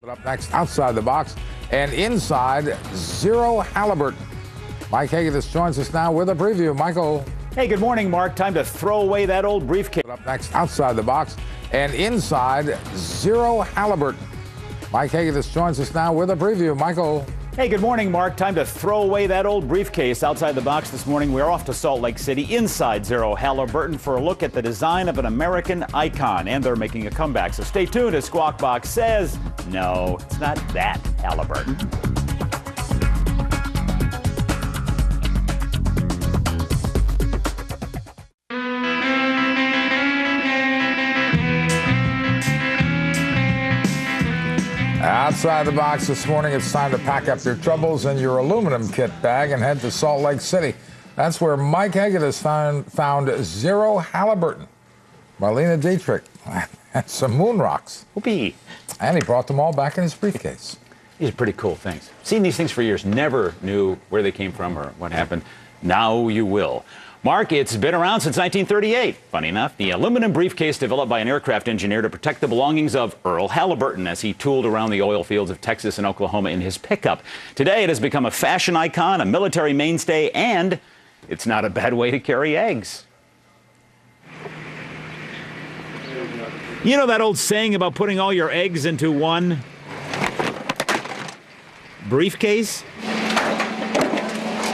Up next, outside the box and inside, zero Halliburton. Mike Hagedes joins us now with a preview. Michael. Hey, good morning, Mark. Time to throw away that old briefcase. Up next, outside the box and inside, zero Halliburton. Mike Hagedes joins us now with a preview. Michael. Hey, good morning, Mark. Time to throw away that old briefcase. Outside the box this morning, we're off to Salt Lake City, inside zero Halliburton, for a look at the design of an American icon. And they're making a comeback, so stay tuned as Squawk Box says, no, it's not that Halliburton. Outside the box this morning, it's time to pack up your troubles and your aluminum kit bag and head to Salt Lake City. That's where Mike Hagedes found zero Halliburton, Marlene Dietrich, and some moon rocks. Whoopee. And he brought them all back in his briefcase. These are pretty cool things. Seen these things for years, never knew where they came from or what happened. Now you will. Mark, it's been around since 1938. Funny enough, the aluminum briefcase developed by an aircraft engineer to protect the belongings of Earl Halliburton as he tooled around the oil fields of Texas and Oklahoma in his pickup. Today, it has become a fashion icon, a military mainstay, and it's not a bad way to carry eggs. You know that old saying about putting all your eggs into one briefcase?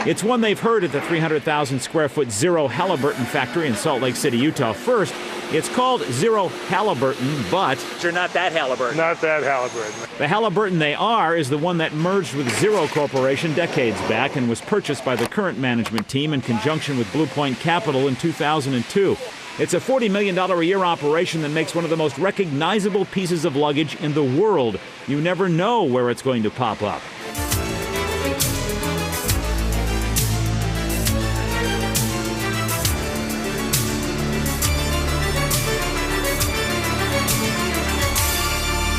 It's one they've heard at the 300,000 square foot Zero Halliburton factory in Salt Lake City, Utah. First, it's called Zero Halliburton, but you're not that Halliburton. Not that Halliburton. The Halliburton they are is the one that merged with Zero Corporation decades back and was purchased by the current management team in conjunction with Blue Point Capital in 2002. It's a $40 million a year operation that makes one of the most recognizable pieces of luggage in the world. You never know where it's going to pop up.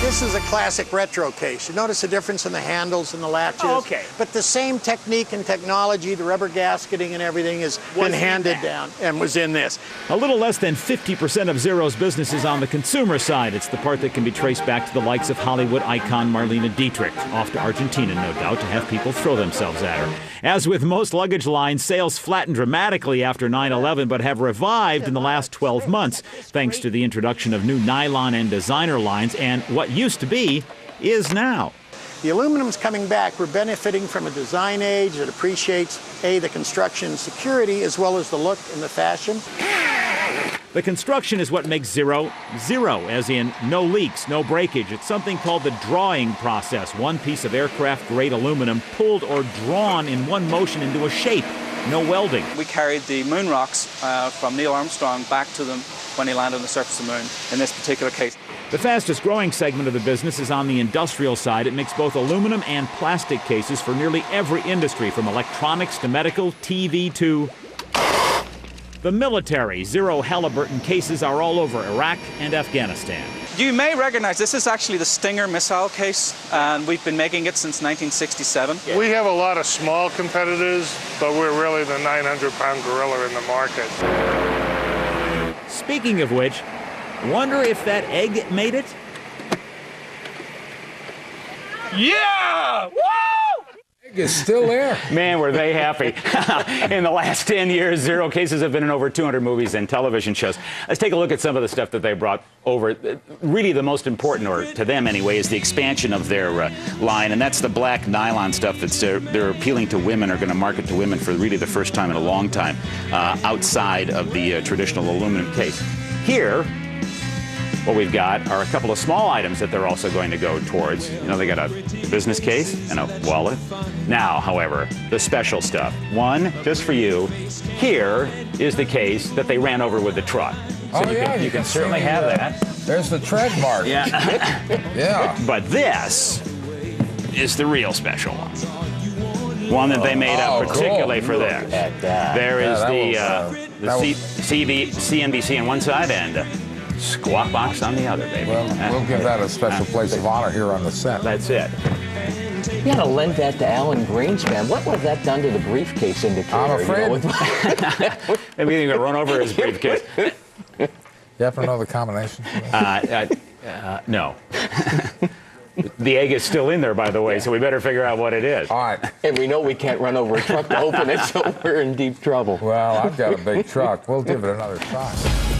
This is a classic retro case. You notice the difference in the handles and the latches. Oh, okay. But the same technique and technology, the rubber gasketing and everything has been handed down and was in this. A little less than 50% of Zero's business is on the consumer side. It's the part that can be traced back to the likes of Hollywood icon Marlene Dietrich, off to Argentina, no doubt, to have people throw themselves at her. As with most luggage lines, sales flattened dramatically after 9/11, but have revived in the last 12 months, thanks to the introduction of new nylon and designer lines, and what used to be is now. The aluminum's coming back. We're benefiting from a design age that appreciates, A, the construction and security, as well as the look and the fashion. The construction is what makes Zero, Zero, as in no leaks, no breakage. It's something called the drawing process. One piece of aircraft-grade aluminum pulled or drawn in one motion into a shape. No welding. We carried the moon rocks from Neil Armstrong back to them when he landed on the surface of the moon, in this particular case. The fastest growing segment of the business is on the industrial side. It makes both aluminum and plastic cases for nearly every industry, from electronics to medical, TV to the military. Zero Halliburton cases are all over Iraq and Afghanistan. You may recognize this is actually the Stinger missile case, and we've been making it since 1967. We have a lot of small competitors, but we're really the 900-pound gorilla in the market. Speaking of which, wonder if that egg made it? Yeah! Woo! Egg is still there. Man, were they happy. In the last 10 years, Zero cases have been in over 200 movies and television shows. Let's take a look at some of the stuff that they brought over. Really the most important, or to them anyway, is the expansion of their line, and that's the black nylon stuff that's they're appealing to women, or going to market to women for really the first time in a long time, outside of the traditional aluminum case. Here, what we've got are a couple of small items that they're also going to go towards. You know, they got a business case and a wallet. Now, however, the special stuff. One, just for you, here is the case that they ran over with the truck. So you can certainly have that. There's the tread mark. Yeah. Yeah. But this is the real special one. One that they made up particularly for there. There is CNBC on one side and Squawk Box on the other, baby. Well, we'll give that a special place of honor here on the set. That's it. You got to lend that to Alan Greenspan. What would have that done to the briefcase indicator? I'm afraid. Maybe he got run over his briefcase. You happen to know the combination? No. The egg is still in there, by the way, so we better figure out what it is. All right. And we know we can't run over a truck to open it, so we're in deep trouble. Well, I've got a big truck. We'll give it another try.